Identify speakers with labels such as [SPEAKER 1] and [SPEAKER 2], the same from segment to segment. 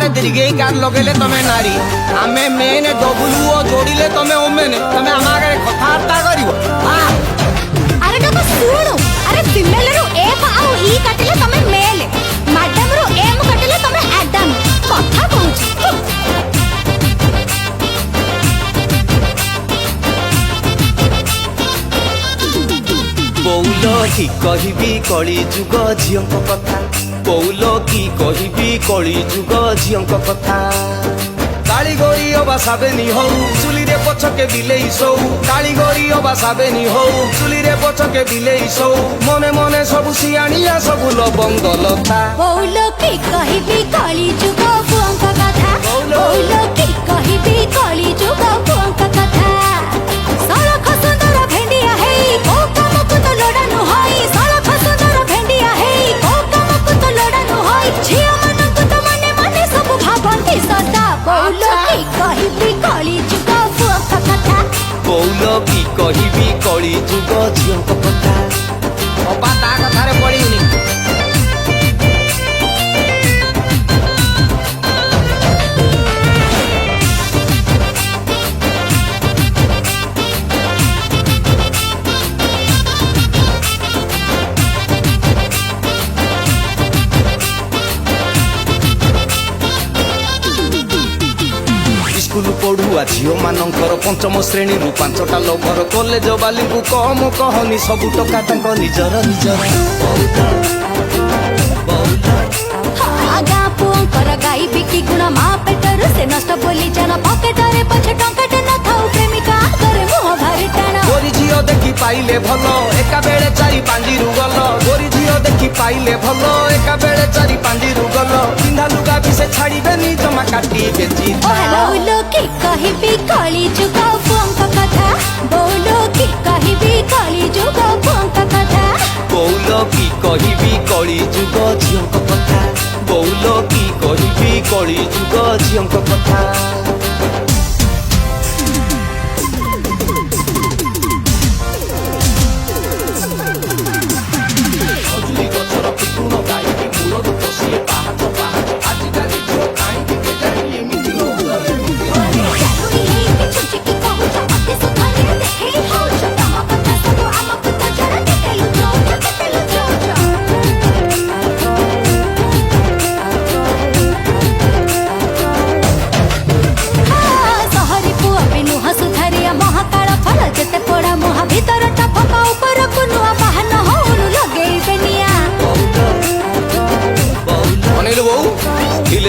[SPEAKER 1] आरे दीर्घई car लगेले तमे नारी आमे मेन डबलू ओ जोड़िले तमे ओमेन तमे आम आगे कथबार्ता करिवो
[SPEAKER 2] अरे डबा सुनो अरे फीमेल रो एफ आउ ई काटिले तमे मेल मैडम रो एम काटिले तमे एडम कथा कहूची
[SPEAKER 1] कौल कि कहबी कली जुग झील कथा कौल कि कहबी कली जुग झील कथा काली गोरी अबा साबेनी हौ चुली रे पछके बिलेई सौ काली गोरी अबा साबेनी हौ चुली रे पछके बिलेई सौ मने मने सब सियाणिया सब लबंग लता
[SPEAKER 2] कौल कि कहबी कली जुग पुअंक कथा कौल कि कहबी कली जुग पुअंक कथा सड़क सुंदर भेंडिया है कोका मकुत लोडानु होई सड़क सुंदर भेंडिया है कोका मकुत लोडानु होई झिया मनकु त मने मने सब भाबंती सदा कौल कि कहबी कली जुग पुअंक कथा
[SPEAKER 1] कौल कि कहबी कली जुग झील कथा अबा ता कथारे पड़िनी स्कूल पढ़ुआ झील मानकर पंचम श्रेणी रु 5टा लभर कॉलेज बाली को कम कहनी सबु टका तांको निजर निजर
[SPEAKER 2] आगा पुअंकर गाई बिकी गुण मा पेटर से नष्ट बोली जान पकेटरे पछे टंकाटे न थाउ प्रेमिका करे मुह भारी टाण
[SPEAKER 1] गोरी झील देखी पाइले भल एका बेले 4-5 रु गल गोरी झील देखी पाइले भल एका बेले 4-5 रु गल पिंधा लुगा भी से छाड़ीबेनी जमा काटी बेची
[SPEAKER 2] ओ हेलो कि कहबी कली जुग पुअंक कथा बोलो कि कहबी कली जुग पुअंक कथा
[SPEAKER 1] कौल कि कहबी कली जुग झील कथा कौल कि कहबी कली जुग झील कथा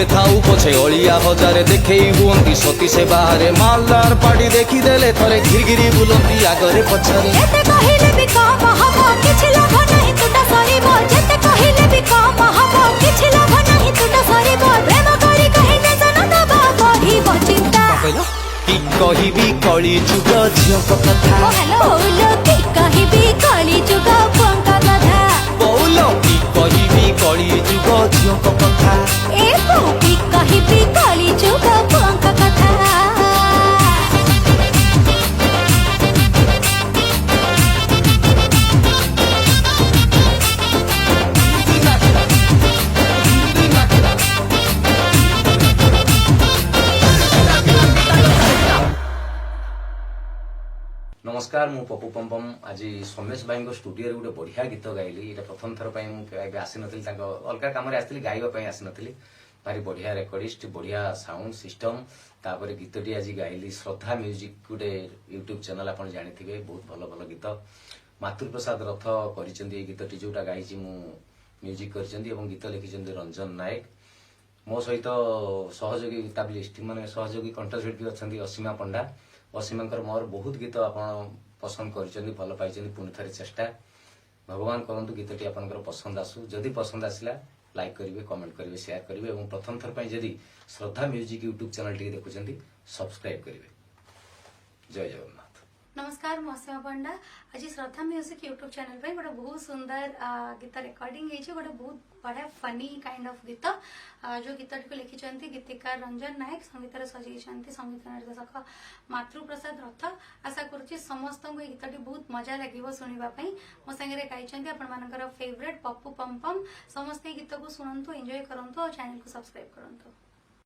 [SPEAKER 1] थाऊ पछे अलिया हजारे देखेई हुअंती सती से बाहरे मालदार पार्टी देखी देले थरे घिरघिरी बुलंती आगरे पछरे
[SPEAKER 2] जेते कहिले भी काम हबो किछि लाभ नहीं तुटा सरीबो जेते कहिले भी काम हबो किछि लाभ नहीं तुटा सरीबो प्रेम करी कहिने जन दबा बढ़िबो चिंता
[SPEAKER 1] कि कहबी कली जुग झील कथा
[SPEAKER 2] ओ हेलो कि कहबी कली जुग पुअंक कथा
[SPEAKER 1] कौल कि कहबी कली जुग झील कथा
[SPEAKER 2] ए कि कहबी कली जुग पुअंक कथा
[SPEAKER 3] नमस्कार मु पप्पू पम्पम आज सोमेश भाई स्टूडियो गोटे बढ़िया गीत गाइली ये प्रथम थर आसी नी अलग कम गाइबा आसी नी भारी बढ़िया रेकर्डिस्ट बढ़िया साउंड सिस्टम तापर गीतटी आज गाइली श्रद्धा म्यूजिक गोटे यूट्यूब चैनल आप जानी बहुत भल भल गीत मातृप्रसाद रथ कर गीतटी जोटा गाई म्यूजिक कर गीत लिखिं रंजन नायक मो सहित सहयोगी गीताबलिस्ट माने सहयोगी कंठशिल्पी अच्छा असीमा पंडा असीमांकर मोर बहुत गीत आप पसंद कर भल पाई पुणी थे चेष्टा भगवान करंतु गीतटी आपंकर पसंद आसू जदि पसंद आसला लाइक करेंगे कमेंट करेंगे शेयर करेंगे और प्रथम थर जदि श्रद्धा म्यूजिक यूट्यूब चैनल टी देखुं सब्सक्राइब करेंगे। जय जगन्नाथ।
[SPEAKER 4] नमस्कार मु असीमा पंडा आज श्रद्धा म्यूजिक यूट्यूब चैनल पे गोटे बहुत सुंदर गीत रिकॉर्डिंग है गोटे बहुत बढ़िया फनी काइंड ऑफ गीत जो गीत को लिखिं गीतिकार रंजन नायक संगीत सजाई संगीत निर्देशक मातृप्रसाद रथ आशा करुच्ची समस्त गीतटी बहुत मजा लगे शुणापी मो सागर गाई आपण फेवरेट पप्पू पम्पम समस्त गीत को शुणु एंजॉय करूँ और चैनल को सब्सक्राइब करूँ।